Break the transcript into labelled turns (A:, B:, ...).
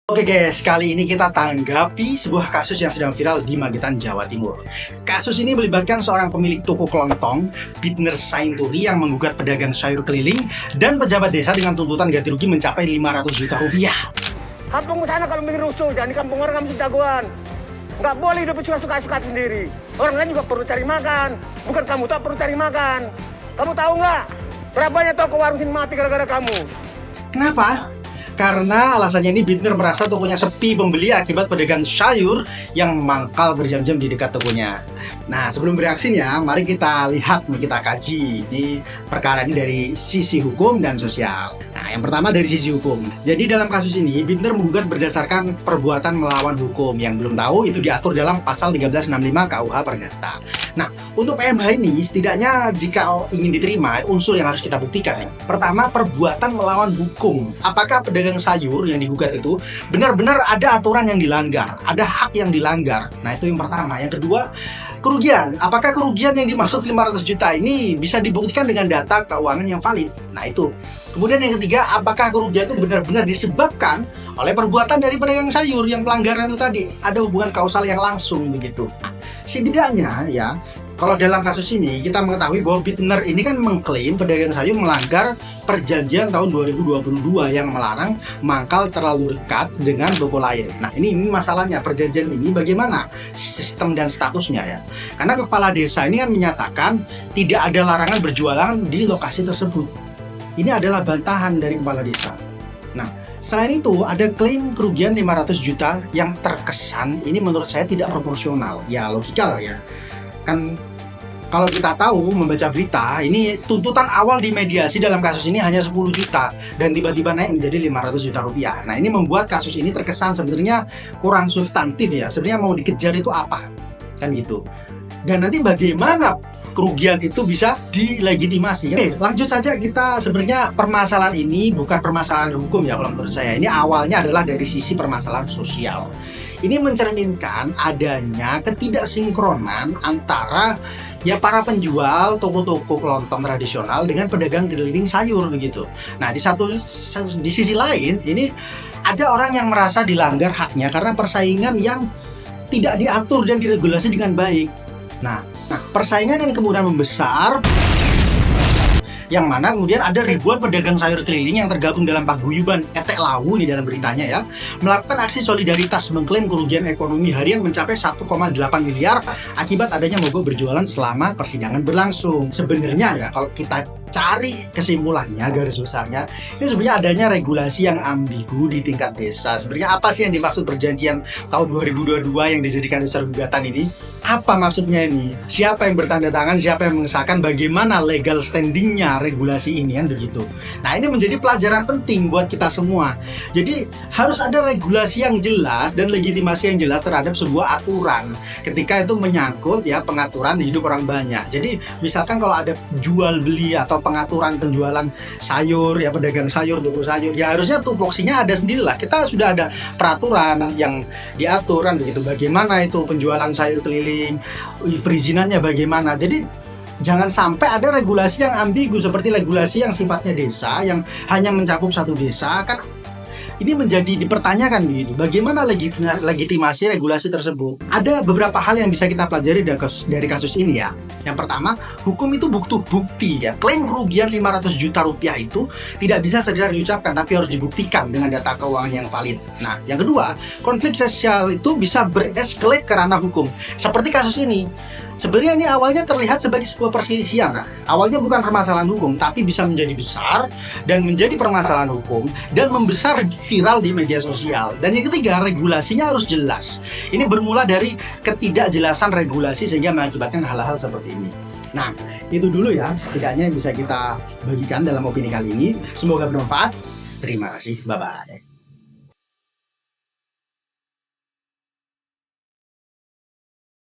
A: Oke guys, kali ini kita tanggapi sebuah kasus yang sedang viral di Magetan, Jawa Timur. Kasus ini melibatkan seorang pemilik toko kelontong, Bitner Sainturi, yang menggugat pedagang sayur keliling dan pejabat desa dengan tuntutan ganti rugi mencapai 500 juta rupiah.
B: Kampung sana kalau bikin rusuh, jangan di kampung orang kamu jagoan. Nggak boleh hidup suka-suka sendiri. Orang lain juga perlu cari makan. Bukan kamu tak perlu cari makan. Kamu tahu nggak? Berapa banyak toko warung sini mati gara-gara kamu?
A: Kenapa? Karena alasannya ini Bitner merasa tokonya sepi pembeli akibat pedagang sayur yang mangkal berjam-jam di dekat tokonya. Nah, sebelum bereaksinya, mari kita lihat, kita kaji di perkara ini dari sisi hukum dan sosial. Nah, yang pertama dari sisi hukum. Jadi dalam kasus ini, Bitner menggugat berdasarkan perbuatan melawan hukum. Yang belum tahu itu diatur dalam pasal 1365 KUH Perdata. Nah, untuk PMH ini setidaknya jika ingin diterima, unsur yang harus kita buktikan. Pertama, perbuatan melawan hukum. Apakah pedagang sayur yang digugat itu benar-benar ada aturan yang dilanggar, ada hak yang dilanggar? Nah, itu yang pertama. Yang kedua, kerugian. Apakah kerugian yang dimaksud 500 juta ini bisa dibuktikan dengan data keuangan yang valid? Nah, itu. Kemudian yang ketiga, apakah kerugian itu benar-benar disebabkan oleh perbuatan dari pedagang sayur yang pelanggaran itu tadi? Ada hubungan kausal yang langsung begitu. Setidaknya ya, kalau dalam kasus ini kita mengetahui bahwa Bitner ini kan mengklaim pedagang sayur melanggar perjanjian tahun 2022 yang melarang mangkal terlalu dekat dengan toko lain. Nah, ini masalahnya, perjanjian ini bagaimana sistem dan statusnya ya. Karena kepala desa ini kan menyatakan tidak ada larangan berjualan di lokasi tersebut. Ini adalah bantahan dari kepala desa. Nah, selain itu ada klaim kerugian 500 juta yang terkesan ini menurut saya tidak proporsional. Ya logika lah ya. Kan kalau kita tahu membaca berita, ini tuntutan awal di mediasi dalam kasus ini hanya 10 juta dan tiba-tiba naik menjadi 500 juta rupiah. Nah, ini membuat kasus ini terkesan sebenarnya kurang substantif ya. Sebenarnya mau dikejar itu apa? Kan gitu. Dan nanti bagaimana kerugian itu bisa dilegitimasi. Oke, lanjut saja, kita sebenarnya permasalahan ini bukan permasalahan hukum ya kalau menurut saya. Ini awalnya adalah dari sisi permasalahan sosial. Ini mencerminkan adanya ketidaksinkronan antara ya para penjual toko-toko kelontong tradisional dengan pedagang keliling sayur begitu. Nah, di sisi lain ini ada orang yang merasa dilanggar haknya karena persaingan yang tidak diatur dan diregulasi dengan baik. Nah, persaingan yang kemudian membesar, yang mana kemudian ada ribuan pedagang sayur keliling yang tergabung dalam paguyuban Etek Lawu nih dalam beritanya ya, melakukan aksi solidaritas mengklaim kerugian ekonomi harian mencapai 1,8 miliar akibat adanya mogok berjualan selama persidangan berlangsung. Sebenarnya ya kalau kita cari kesimpulannya, garis besarnya ini sebenarnya adanya regulasi yang ambigu di tingkat desa. Sebenarnya apa sih yang dimaksud perjanjian tahun 2022 yang dijadikan dasar gugatan ini? Apa maksudnya ini? Siapa yang bertanda tangan, siapa yang mengesahkan, bagaimana legal standingnya regulasi ini kan begitu. Nah, ini menjadi pelajaran penting buat kita semua. Jadi harus ada regulasi yang jelas dan legitimasi yang jelas terhadap sebuah aturan ketika itu menyangkut ya pengaturan hidup orang banyak. Jadi misalkan kalau ada jual beli atau pengaturan penjualan sayur ya, pedagang sayur, toko sayur, ya harusnya tupoksinya ada sendirilah. Kita sudah ada peraturan yang diatur kan begitu. Bagaimana itu penjualan sayur keliling, perizinannya bagaimana. Jadi jangan sampai ada regulasi yang ambigu seperti regulasi yang sifatnya desa yang hanya mencakup satu desa. Kan ini menjadi dipertanyakan begitu. Bagaimana legitimasi regulasi tersebut? Ada beberapa hal yang bisa kita pelajari dari kasus ini ya. Yang pertama, hukum itu butuh bukti ya. Klaim kerugian 500 juta rupiah itu tidak bisa sekedar diucapkan, tapi harus dibuktikan dengan data keuangan yang valid. Nah, yang kedua, konflik sosial itu bisa bereskalate ke ranah hukum. Seperti kasus ini. Sebenarnya ini awalnya terlihat sebagai sebuah perselisihan. Nah, awalnya bukan permasalahan hukum, tapi bisa menjadi besar dan menjadi permasalahan hukum dan membesar viral di media sosial. Dan yang ketiga, regulasinya harus jelas. Ini bermula dari ketidakjelasan regulasi sehingga mengakibatkan hal-hal seperti ini. Nah, itu dulu ya, setidaknya bisa kita bagikan dalam opini kali ini. Semoga bermanfaat. Terima kasih, bye-bye.